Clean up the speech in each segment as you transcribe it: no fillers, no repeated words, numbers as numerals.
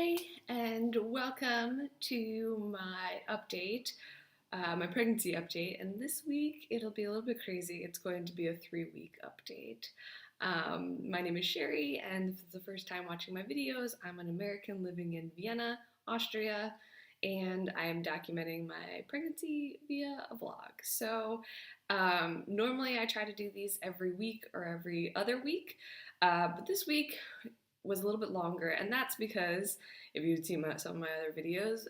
Hi, and welcome to my update, my pregnancy update. And this week it'll be a little bit crazy. It's going to be a 3-week update. My name is Sherry, and if it's the first time watching my videos, I'm an American living in Vienna, Austria, and I am documenting my pregnancy via a vlog. So normally I try to do these every week or every other week, but this week was a little bit longer, and that's because if you've seen some of my other videos,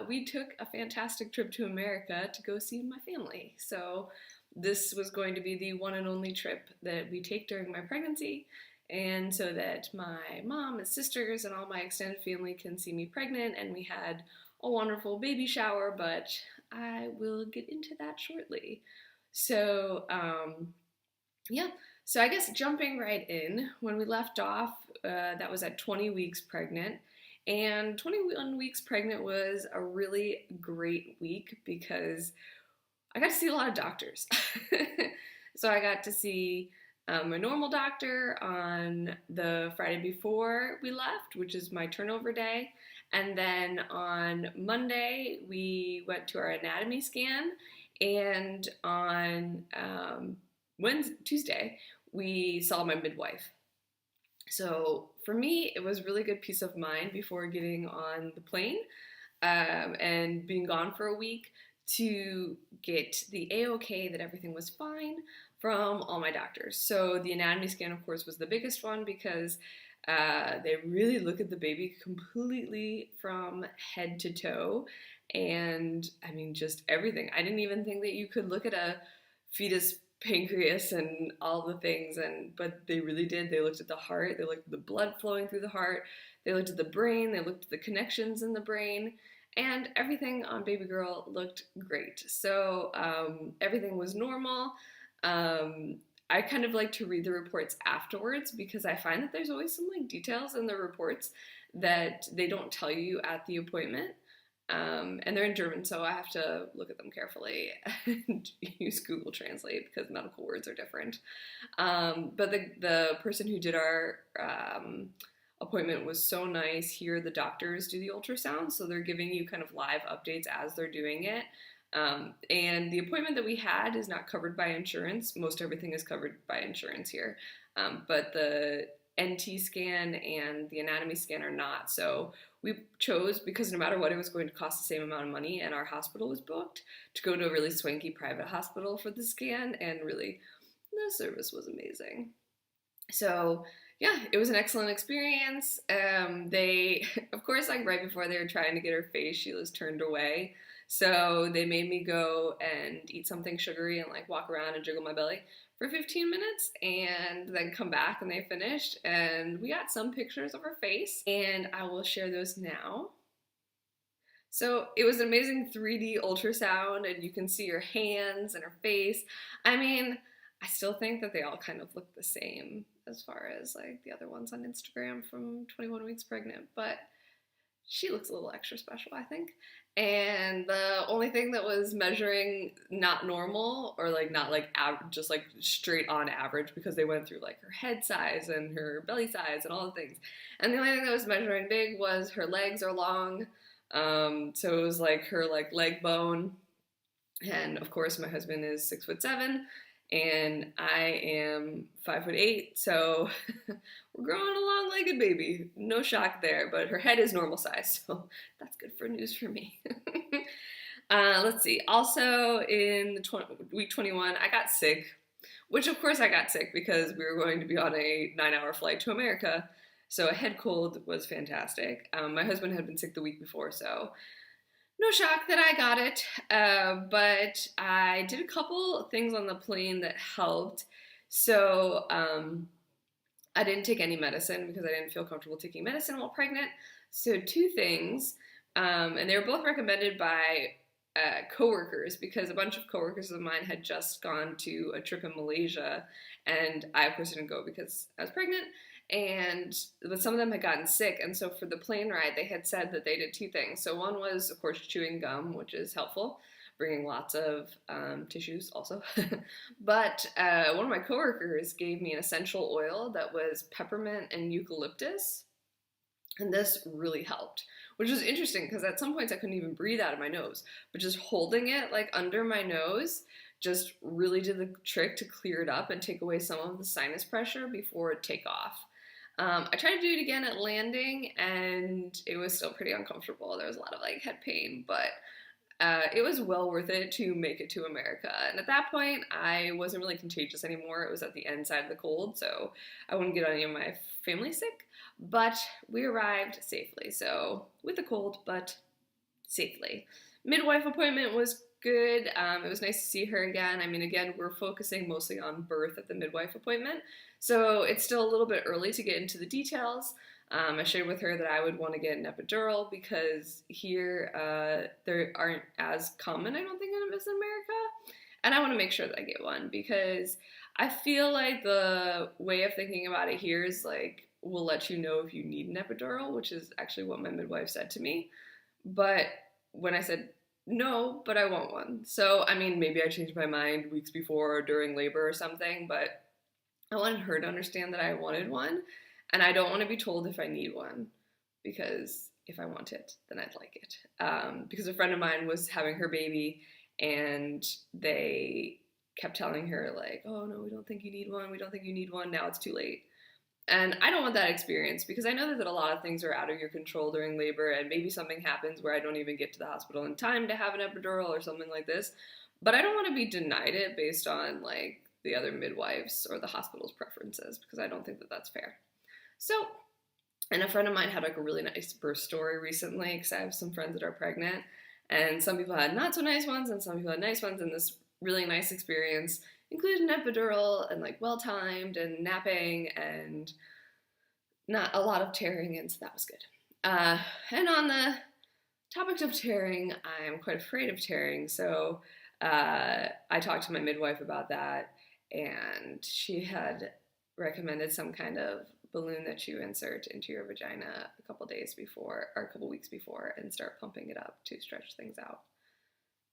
we took a fantastic trip to America to go see my family. So this was going to be the one and only trip that we take during my pregnancy, and so that my mom and sisters and all my extended family can see me pregnant. And we had a wonderful baby shower, but I will get into that shortly. So yeah, so I guess jumping right in, when we left off, that was at 20 weeks pregnant. And 21 weeks pregnant was a really great week because I got to see a lot of doctors. So I got to see a normal doctor on the Friday before we left, which is my turnover day. And then on Monday, we went to our anatomy scan. And on Tuesday, we saw my midwife. So for me, it was really good peace of mind before getting on the plane and being gone for a week to get the A-OK that everything was fine from all my doctors. So the anatomy scan, of course, was the biggest one because they really look at the baby completely from head to toe. And I mean, just everything. I didn't even think that you could look at a fetus pancreas and all the things, but they really did. They looked at the heart, they looked at the blood flowing through the heart, they looked at the brain, they looked at the connections in the brain, and everything on baby girl looked great. So everything was normal. I kind of like to read the reports afterwards because I find that there's always some like details in the reports that they don't tell you at the appointment. And they're in German, so I have to look at them carefully and use Google Translate because medical words are different. But the person who did our appointment was so nice. Here, the doctors do the ultrasound, so they're giving you kind of live updates as they're doing it. And the appointment that we had is not covered by insurance. Most everything is covered by insurance here. But the NT scan and the anatomy scan are not. So we chose, because no matter what, it was going to cost the same amount of money, and our hospital was booked, to go to a really swanky private hospital for the scan, and really, the service was amazing. So yeah, it was an excellent experience. They, of course, like right before they were trying to get her face, she was turned away. So they made me go and eat something sugary and like walk around and jiggle my belly for 15 minutes and then come back, and they finished, and we got some pictures of her face, and I will share those now. So it was an amazing 3D ultrasound, and you can see her hands and her face. I mean, I still think that they all kind of look the same as far as like the other ones on Instagram from 21 weeks pregnant, but she looks a little extra special, I think. And the only thing that was measuring not normal, or like not like just like straight on average, because they went through like her head size and her belly size and all the things. And the only thing that was measuring big was her legs are long. So it was like her like leg bone. And of course my husband is 6'7", and I am 5'8", so we're growing a long-legged baby. No shock there, but her head is normal size, so that's good for news for me. Let's see. Also, in week 21, I got sick, which of course I got sick because we were going to be on a 9-hour flight to America, so a head cold was fantastic. My husband had been sick the week before, so no shock that I got it, but I did a couple things on the plane that helped. So I didn't take any medicine because I didn't feel comfortable taking medicine while pregnant. So 2 things, and they were both recommended by coworkers, because a bunch of coworkers of mine had just gone to a trip in Malaysia, and I of course didn't go because I was pregnant. But some of them had gotten sick, and so for the plane ride, they had said that they did 2 things. So one was, of course, chewing gum, which is helpful, bringing lots of tissues also. But one of my coworkers gave me an essential oil that was peppermint and eucalyptus. And this really helped, which was interesting because at some points I couldn't even breathe out of my nose, but just holding it like under my nose just really did the trick to clear it up and take away some of the sinus pressure before it take off. I tried to do it again at landing, and it was still pretty uncomfortable. There was a lot of like head pain, but it was well worth it to make it to America. And at that point, I wasn't really contagious anymore. It was at the end side of the cold, so I wouldn't get any of my family sick. But we arrived safely, so with the cold, but safely. Midwife appointment was good. It was nice to see her again. I mean, again, we're focusing mostly on birth at the midwife appointment, so it's still a little bit early to get into the details. I shared with her that I would want to get an epidural because here they aren't as common, I don't think, as in America. And I want to make sure that I get one because I feel like the way of thinking about it here is like, we'll let you know if you need an epidural, which is actually what my midwife said to me. But when I said, no, but I want one. So, I mean, maybe I changed my mind weeks before or during labor or something, but I wanted her to understand that I wanted one. And I don't want to be told if I need one, because if I want it, then I'd like it. Because a friend of mine was having her baby, and they kept telling her, like, oh, no, we don't think you need one. We don't think you need one. Now it's too late. And I don't want that experience because I know that a lot of things are out of your control during labor, and maybe something happens where I don't even get to the hospital in time to have an epidural or something like this. But I don't want to be denied it based on, like, the other midwives or the hospital's preferences, because I don't think that that's fair. So, and a friend of mine had like a really nice birth story recently, because I have some friends that are pregnant, and some people had not so nice ones and some people had nice ones, and this really nice experience included an epidural and like well-timed and napping and not a lot of tearing, and so that was good. And on the topic of tearing, I'm quite afraid of tearing, so I talked to my midwife about that, and she had recommended some kind of balloon that you insert into your vagina a couple days before, or a couple weeks before, and start pumping it up to stretch things out.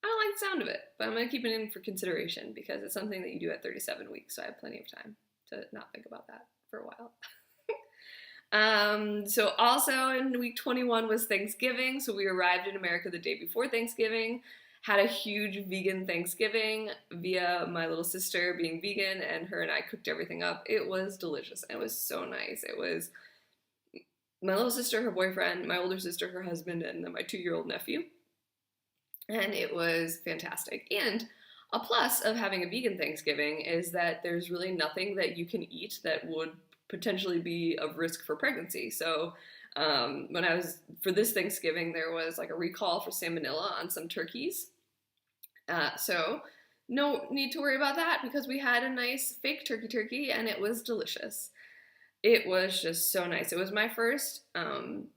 I don't like the sound of it, but I'm going to keep it in for consideration because it's something that you do at 37 weeks, so I have plenty of time to not think about that for a while. So also in week 21 was Thanksgiving, so we arrived in America the day before Thanksgiving, had a huge vegan Thanksgiving via my little sister being vegan, and her and I cooked everything up. It was delicious. It was so nice. It was my little sister, her boyfriend, my older sister, her husband, and then my 2-year-old nephew. And it was fantastic. And a plus of having a vegan Thanksgiving is that there's really nothing that you can eat that would potentially be of risk for pregnancy. So when I was, for this Thanksgiving, there was like a recall for salmonella on some turkeys. So no need to worry about that because we had a nice fake turkey and it was delicious. It was just so nice. It was my first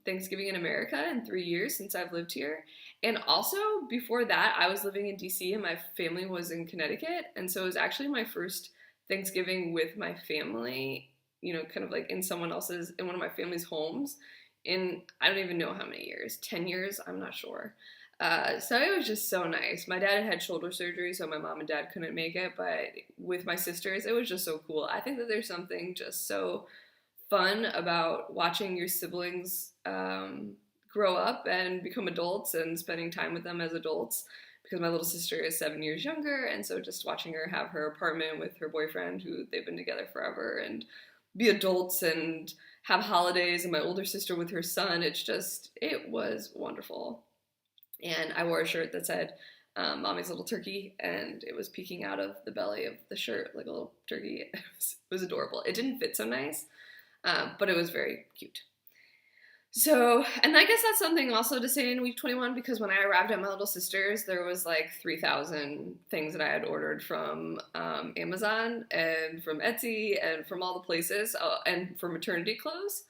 Thanksgiving in America in 3 years since I've lived here. And also before that, I was living in DC and my family was in Connecticut. And so it was actually my first Thanksgiving with my family, you know, kind of like in someone else's, in one of my family's homes in, I don't even know how many years, 10 years, I'm not sure. So it was just so nice. My dad had shoulder surgery, so my mom and dad couldn't make it, but with my sisters, it was just so cool. I think that there's something just so fun about watching your siblings grow up and become adults and spending time with them as adults, because my little sister is 7 years younger, and so just watching her have her apartment with her boyfriend, who they've been together forever, and be adults and have holidays, and my older sister with her son, it was wonderful. And I wore a shirt that said, Mommy's Little Turkey, and it was peeking out of the belly of the shirt like a little turkey. It was adorable. It didn't fit so nice, but it was very cute. So, and I guess that's something also to say in week 21, because when I arrived at my little sister's, there was like 3,000 things that I had ordered from Amazon and from Etsy and from all the places, and for maternity clothes.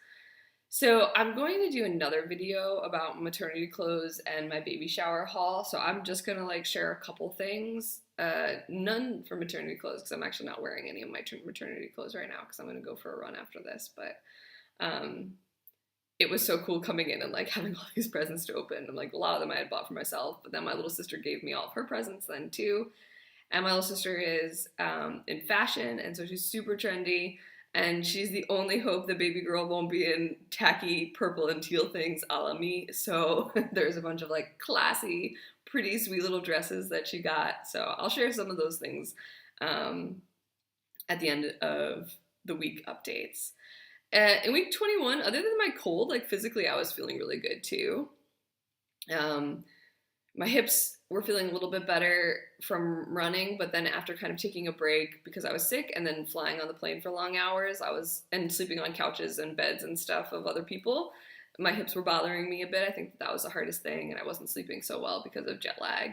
So I'm going to do another video about maternity clothes and my baby shower haul. So I'm just going to like share a couple things, none for maternity clothes, because I'm actually not wearing any of my maternity clothes right now because I'm going to go for a run after this. But it was so cool coming in and like having all these presents to open, and like a lot of them I had bought for myself, but then my little sister gave me all of her presents then too. And my little sister is in fashion, and so she's super trendy, and she's the only hope the baby girl won't be in tacky purple and teal things a la me. So there's a bunch of like classy, pretty sweet little dresses that she got. So I'll share some of those things um, at the end of the week updates. In week 21, other than my cold, like physically, I was feeling really good too. Um, my hips were feeling a little bit better from running, but then after kind of taking a break because I was sick and then flying on the plane for long hours, and sleeping on couches and beds and stuff of other people, my hips were bothering me a bit. I think that was the hardest thing, and I wasn't sleeping so well because of jet lag.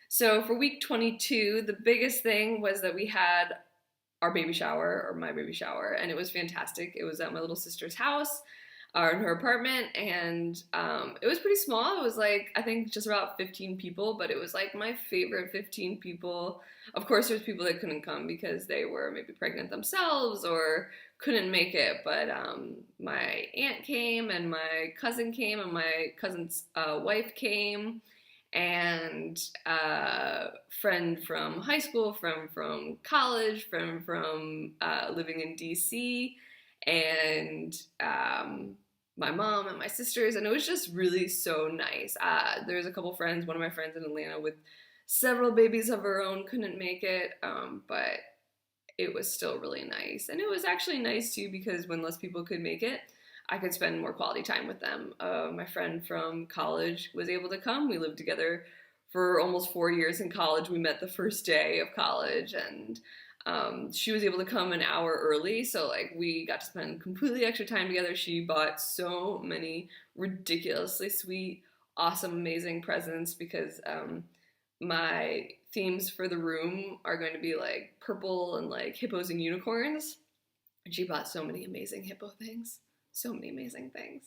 So for week 22, the biggest thing was that we had our baby shower, or my baby shower, and it was fantastic. It was at my little sister's house, or in her apartment, and it was pretty small. It was like, I think just about 15 people, but it was like my favorite 15 people. Of course, there's people that couldn't come because they were maybe pregnant themselves or couldn't make it, but my aunt came, and my cousin came, and my cousin's wife came, and a friend from high school, friend from college, friend from living in DC, and my mom and my sisters, and it was just really so nice. There's a couple friends, one of my friends in Atlanta with several babies of her own couldn't make it, but it was still really nice. And it was actually nice too because when less people could make it, I could spend more quality time with them. My friend from college was able to come. We lived together for almost 4 years in college. We met the first day of college, and she was able to come an hour early, so like we got to spend completely extra time together. She bought so many ridiculously sweet, awesome, amazing presents because my themes for the room are going to be like purple and like hippos and unicorns. And she bought so many amazing hippo things. So many amazing things.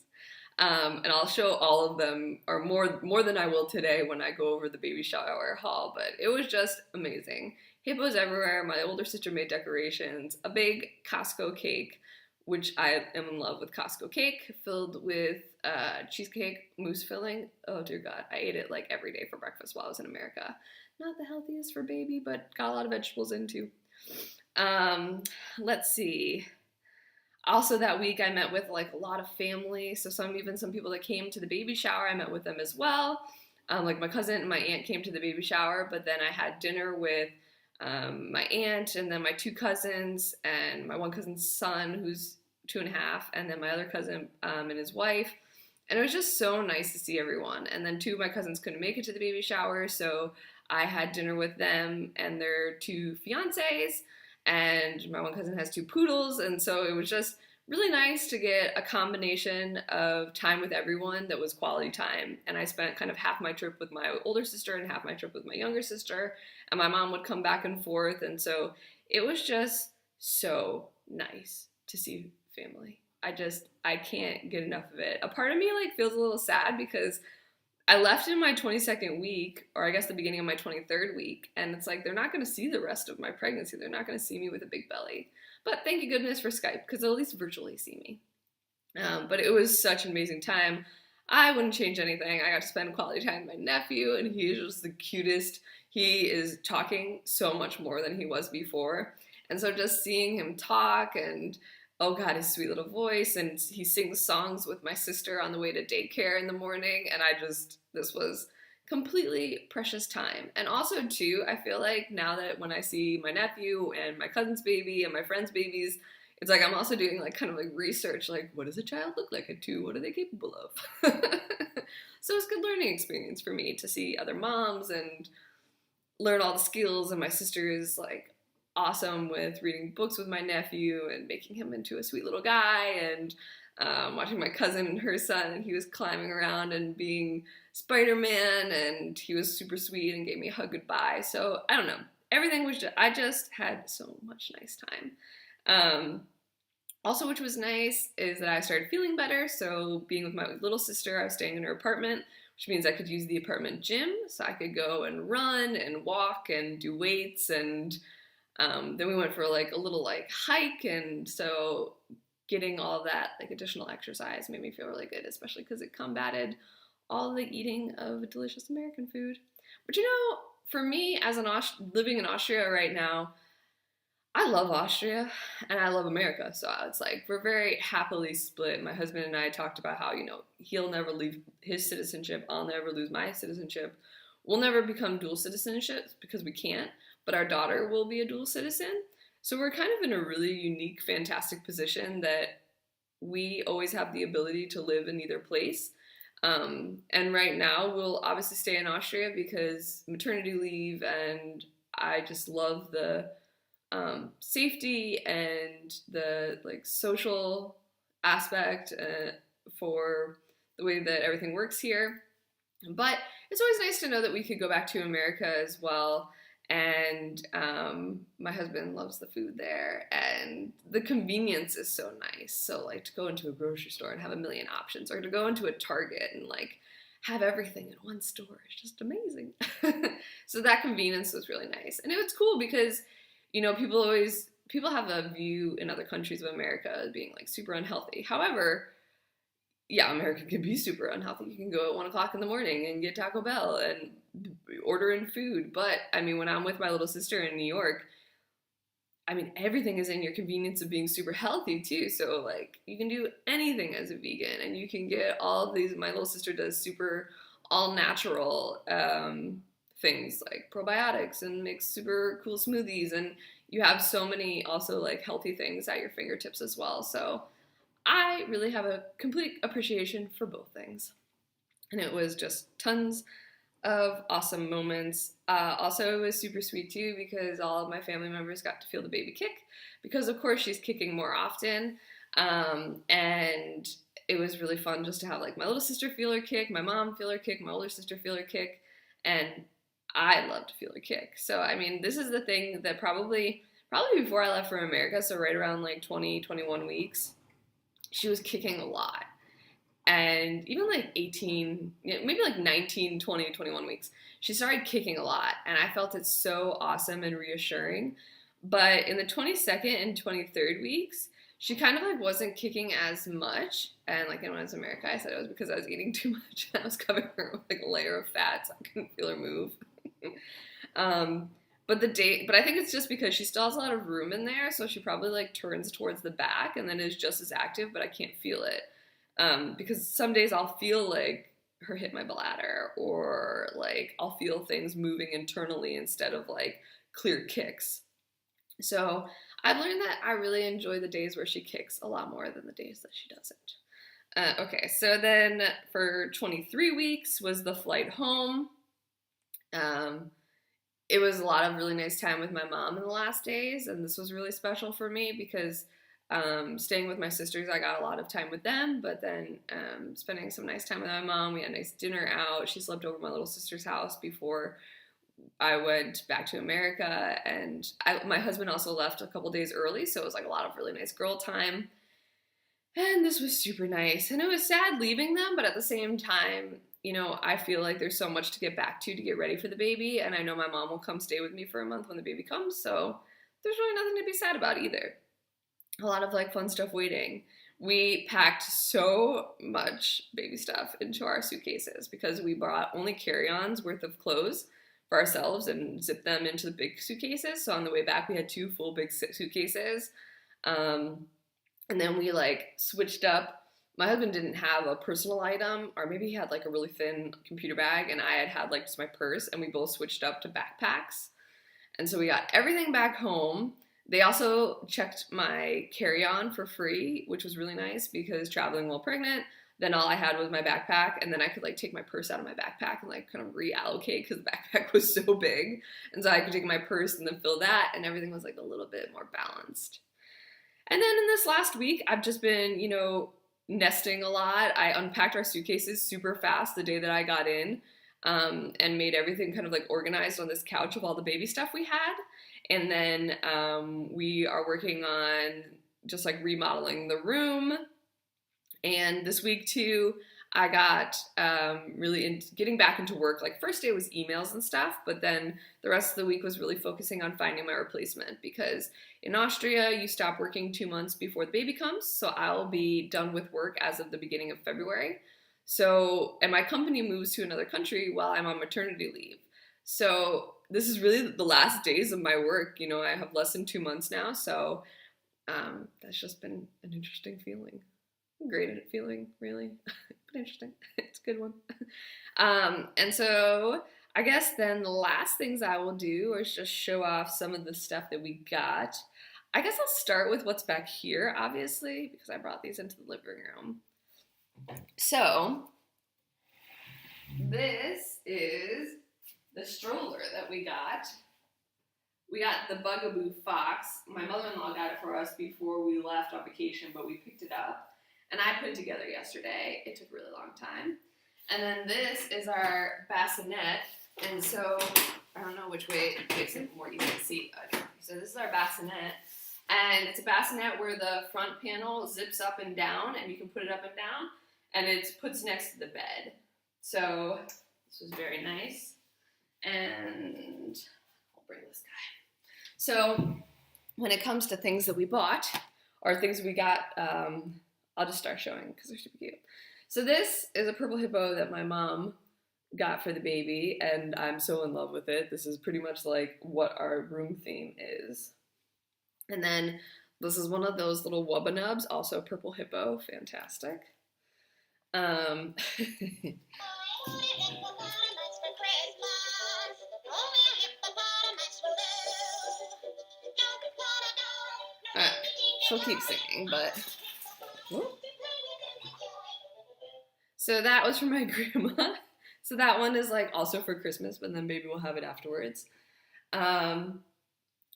And I'll show all of them, or more than I will today when I go over the baby shower haul, but it was just amazing. Hippos everywhere. My older sister made decorations, a big Costco cake, which I am in love with Costco cake, filled with cheesecake mousse filling. Oh dear God, I ate it like every day for breakfast while I was in America. Not the healthiest for baby, but got a lot of vegetables in too. Let's see. Also that week I met with like a lot of family, so some people that came to the baby shower, I met with them as well. Like my cousin and my aunt came to the baby shower, but then I had dinner with my aunt and then my two cousins and my one cousin's son who's 2.5, and then my other cousin and his wife. And it was just so nice to see everyone. And then two of my cousins couldn't make it to the baby shower, so I had dinner with them and their two fiancés. And my one cousin has 2 poodles, and so it was just really nice to get a combination of time with everyone that was quality time. And I spent kind of half my trip with my older sister and half my trip with my younger sister, and my mom would come back and forth, and so it was just so nice to see family. I can't get enough of it. A part of me like feels a little sad because I left in my 22nd week, or I guess the beginning of my 23rd week, and it's like they're not going to see the rest of my pregnancy. They're not going to see me with a big belly. But thank you goodness for Skype, because they'll at least virtually see me. But it was such an amazing time. I wouldn't change anything. I got to spend quality time with my nephew, and he is just the cutest. He is talking so much more than he was before. And so just seeing him talk and oh God, his sweet little voice, and he sings songs with my sister on the way to daycare in the morning, and this was completely precious time. And also too, I feel like now that when I see my nephew and my cousin's baby and my friend's babies, it's like I'm also doing like kind of like research, like what does a child look like at 2? What are they capable of? So it's a good learning experience for me to see other moms and learn all the skills, and my sister is like awesome with reading books with my nephew and making him into a sweet little guy, and watching my cousin and her son, and he was climbing around and being Spider-Man, and he was super sweet and gave me a hug goodbye. So I don't know, everything was I just had so much nice time. Also, which was nice, is that I started feeling better. So being with my little sister, I was staying in her apartment, which means I could use the apartment gym, so I could go and run and walk and do weights, and then we went for like a little like hike, and so getting all that like additional exercise made me feel really good, especially because it combated all the eating of delicious American food. But you know, for me as living in Austria right now, I love Austria and I love America. So it's like we're very happily split. My husband and I talked about how, he'll never leave his citizenship. I'll never lose my citizenship. We'll never become dual citizenships because we can't, but our daughter will be a dual citizen. So we're kind of in a really unique, fantastic position that we always have the ability to live in either place. And right now, we'll obviously stay in Austria because maternity leave, and I just love the safety and the like social aspect for the way that everything works here. But it's always nice to know that we could go back to America as well. And my husband loves the food there, and the convenience is so nice. So, like, to go into a grocery store and have a million options, or to go into a Target and like have everything in one store is just amazing. So that convenience was really nice, and it was cool because people have a view in other countries of America as being like super unhealthy. However, yeah, America can be super unhealthy. You can go at 1 o'clock in the morning and get Taco Bell and order in food. But I mean, when I'm with my little sister in New York, I mean, everything is in your convenience of being super healthy too. So like, you can do anything as a vegan, and you can get all of these. My little sister does super all natural things like probiotics and makes super cool smoothies, and you have so many also like healthy things at your fingertips as well. So I really have a complete appreciation for both things. And it was just tons of awesome moments. Also, it was super sweet too because all of my family members got to feel the baby kick because, of course, she's kicking more often. And it was really fun just to have like my little sister feel her kick, my mom feel her kick, my older sister feel her kick, and I love to feel her kick. So, I mean, this is the thing that probably before I left for America, so right around like 20, 21 weeks, she was kicking a lot. And even like 18, maybe like 19, 20, 21 weeks, she started kicking a lot. And I felt it so awesome and reassuring. But in the 22nd and 23rd weeks, she kind of like wasn't kicking as much. And like when I was in America, I said it was because I was eating too much and I was covering her with like a layer of fat, so I couldn't feel her move. But I think it's just because she still has a lot of room in there, so she probably like turns towards the back and then is just as active, but I can't feel it. Because some days I'll feel like her hit my bladder, or like I'll feel things moving internally instead of like clear kicks. So I've learned that I really enjoy the days where she kicks a lot more than the days that she doesn't. Okay, so then for 23 weeks was the flight home. It was a lot of really nice time with my mom in the last days, and this was really special for me because staying with my sisters, I got a lot of time with them, but then spending some nice time with my mom. We had a nice dinner out. She slept over at my little sister's house before I went back to America, and my husband also left a couple days early, so it was like a lot of really nice girl time. And this was super nice, and it was sad leaving them, but at the same time, I feel like there's so much to get back to get ready for the baby, and I know my mom will come stay with me for a month when the baby comes, so there's really nothing to be sad about either. A lot of like fun stuff waiting. We packed so much baby stuff into our suitcases because we brought only carry-ons worth of clothes for ourselves and zipped them into the big suitcases. So on the way back, we had 2 full big suitcases. And then we like switched up. My husband didn't have a personal item, or maybe he had like a really thin computer bag, and I had like just my purse, and we both switched up to backpacks. And so we got everything back home. They also checked my carry-on for free, which was really nice because traveling while pregnant, then all I had was my backpack, and then I could like take my purse out of my backpack and like kind of reallocate because the backpack was so big. And so I could take my purse and then fill that, and everything was like a little bit more balanced. And then in this last week, I've just been, nesting a lot. I unpacked our suitcases super fast the day that I got in, and made everything kind of like organized on this couch of all the baby stuff we had. And then we are working on just like remodeling the room. And this week too, I got really getting back into work. Like first day was emails and stuff, but then the rest of the week was really focusing on finding my replacement, because in Austria, you stop working 2 months before the baby comes. So I'll be done with work as of the beginning of February. So, and my company moves to another country while I'm on maternity leave. So this is really the last days of my work. You know, I have less than 2 months now, so that's just been an interesting feeling. Great feeling, really, but interesting. It's a good one. And so I guess then the last things I will do is just show off some of the stuff that we got. I guess I'll start with what's back here, obviously, because I brought these into the living room. So this is the stroller that we got. We got the Bugaboo Fox. My mother-in-law got it for us before we left on vacation, but we picked it up. And I put it together yesterday. It took a really long time. And then this is our bassinet. And so, I don't know which way it makes it more easy to see. So this is our bassinet. And it's a bassinet where the front panel zips up and down, and you can put it up and down. And it puts next to the bed. So this was very nice. And I'll bring this guy. So when it comes to things that we bought, or things we got, I'll just start showing because they're super cute. So this is a purple hippo that my mom got for the baby, and I'm so in love with it. This is pretty much like what our room theme is. And then this is one of those little wubba nubs, also purple hippo, fantastic. She'll keep singing, but... Whoop. So that was from my grandma. So that one is like also for Christmas, but then maybe we'll have it afterwards.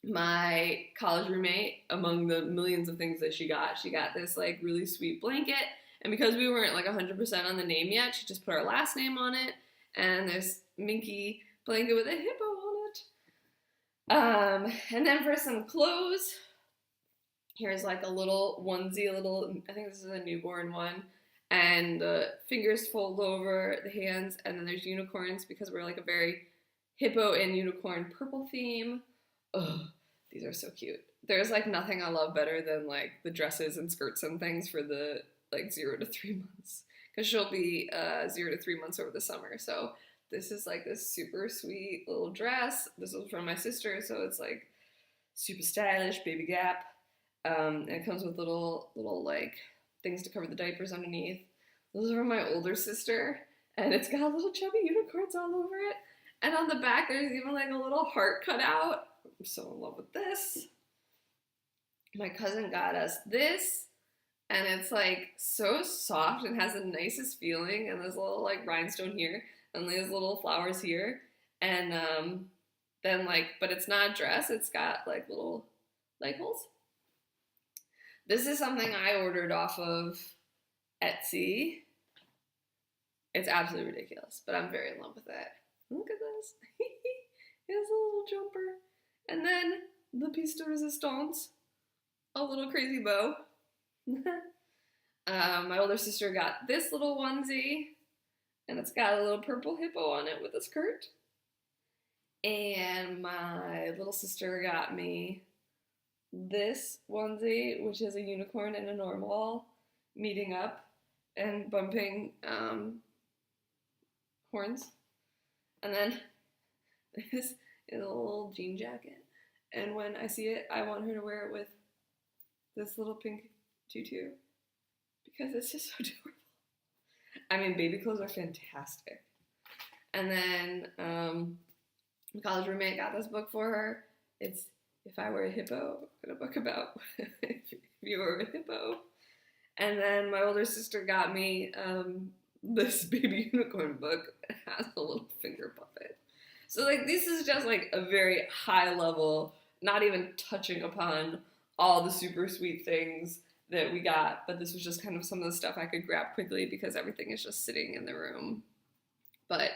My college roommate, among the millions of things that she got this like really sweet blanket. And because we weren't like 100% on the name yet, she just put our last name on it. And there's Minky blanket with a hippo on it. And then for some clothes, here's like a little onesie, I think this is a newborn one. And the fingers fold over the hands, and then there's unicorns because we're like a very hippo and unicorn purple theme. Ugh, these are so cute. There's like nothing I love better than like the dresses and skirts and things for the like 0 to 3 months, because she'll be 0 to 3 months over the summer. So this is like this super sweet little dress. This was from my sister, so it's like super stylish, baby Gap. And it comes with little like things to cover the diapers underneath. Those are from my older sister, and it's got little chubby unicorns all over it. And on the back, there's even like a little heart cut out. I'm so in love with this. My cousin got us this, and it's like so soft and has the nicest feeling. And there's a little like rhinestone here, and there's little flowers here. And then like, but it's not a dress. It's got like little leg holes. This is something I ordered off of Etsy. It's absolutely ridiculous, but I'm very in love with it. Look at this. It's a little jumper. And then the piece de resistance, a little crazy bow. My older sister got this little onesie, and it's got a little purple hippo on it with a skirt. And my little sister got me this onesie, which is a unicorn and a normal meeting up and bumping horns. And then this is a little jean jacket. And when I see it, I want her to wear it with this little pink tutu because it's just so adorable. I mean, baby clothes are fantastic. And then my college roommate got this book for her. It's If I Were a Hippo, a book about if you were a hippo. And then my older sister got me this baby unicorn book. It has a little finger puppet. So like this is just like a very high level, not even touching upon all the super sweet things that we got, but this was just kind of some of the stuff I could grab quickly because everything is just sitting in the room. But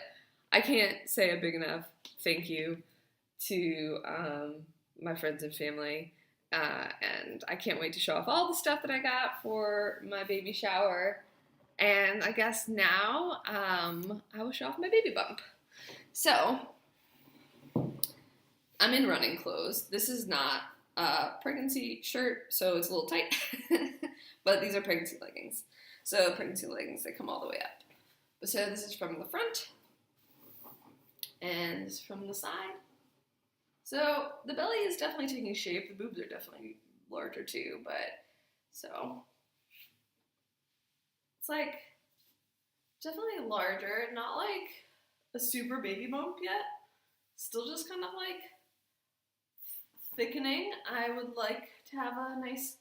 I can't say a big enough thank you to my friends and family, and I can't wait to show off all the stuff that I got for my baby shower. And I guess now I will show off my baby bump. So I'm in running clothes. This is not a pregnancy shirt, so it's a little tight, but these are pregnancy leggings. So pregnancy leggings, they come all the way up. So this is from the front, and this is from the side. So the belly is definitely taking shape. The boobs are definitely larger too, but so it's like definitely larger, not like a super baby bump yet. Still just kind of like thickening. I would like to have a nice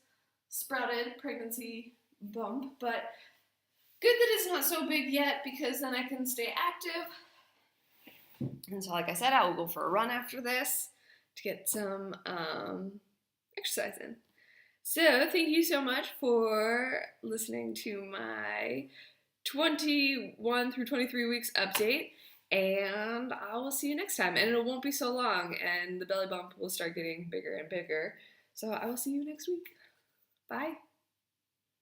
sprouted pregnancy bump, but good that it's not so big yet because then I can stay active. And so, like I said, I will go for a run after this to get some exercise in. So, thank you so much for listening to my 21 through 23 weeks update. And I will see you next time. And it won't be so long, and the belly bump will start getting bigger and bigger. So, I will see you next week. Bye.